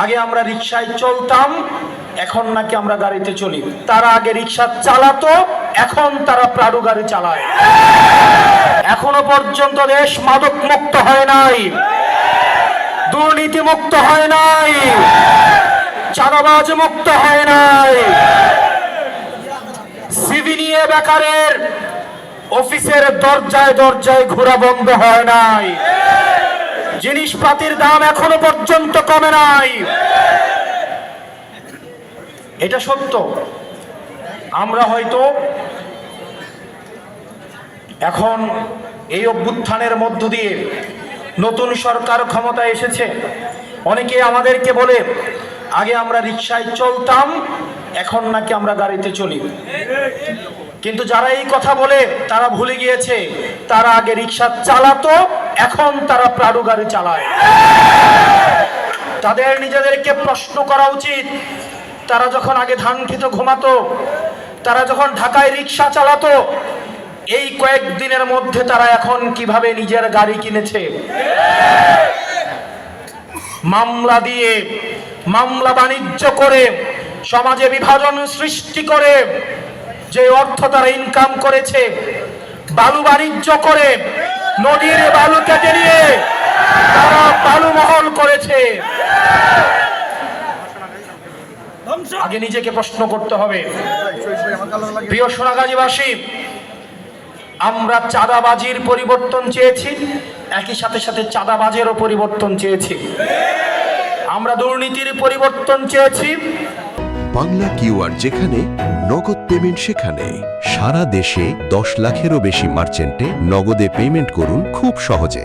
আগে আমরা রিকশায় চলতাম, এখন নাকি আমরা গাড়িতে চলি। তারা আগে রিকশা চালাতো, এখন তারা প্রাডো গাড়ি চালায়। এখনো পর্যন্ত দেশ মাদক মুক্ত হয় নাই, দুর্নীতি মুক্ত হয় নাই, চাঁদাবাজ মুক্ত হয় নাই, সিভি নিয়ে বেকারের অফিসের দরজায় দরজায় ঘোরা বন্ধ হয় নাই, জিনিসপাতির দাম এখনো পর্যন্ত কমে নাই। এটা সত্য। আমরা হয়তো এখন এই অভ্যুত্থানের মধ্য দিয়ে নতুন সরকার ক্ষমতায় এসেছে, অনেকে আমাদেরকে বলে আগে আমরা রিকশায় চলতাম, এখন নাকি আমরা গাড়িতে চলি। কিন্তু যারা এই কথা বলে তারা ভুলে গিয়েছে তারা আগে রিকশা চালাতো, এখন তারা প্রাডো গাড়ি চালায়। তাদের নিজেদেরকে প্রশ্ন করা উচিত, তারা যখন আগে ধান খেতে ঘুমাতো, তারা যখন ঢাকায় রিকশা চালাতো, এই কয়েকদিনের মধ্যে তারা এখন কিভাবে নিজের গাড়ি কিনেছে। মামলা দিয়ে, মামলা বাণিজ্য করে, সমাজে বিভাজন সৃষ্টি করে যে অর্থ তারা ইনকাম করেছে, বালু বাণিজ্য করে নদীর বালু কেটে নিয়ে তারা বালু মহল করেছে। আগে নিজেকে প্রশ্ন করতে হবে। প্রিয় সোনাগাজীবাসী, আমরা চাঁদাবাজির পরিবর্তন চেয়েছি, একই সাথে সাথে চাঁদাবাজেরও পরিবর্তন চেয়েছি। আমরা দুর্নীতির পরিবর্তন চেয়েছি। বাংলা কিউআর, যেখানে নগদ পেমেন্ট সেখানে। সারা দেশে 10 লাখেরও বেশি মার্চেন্টে নগদে পেমেন্ট করুন খুব সহজে।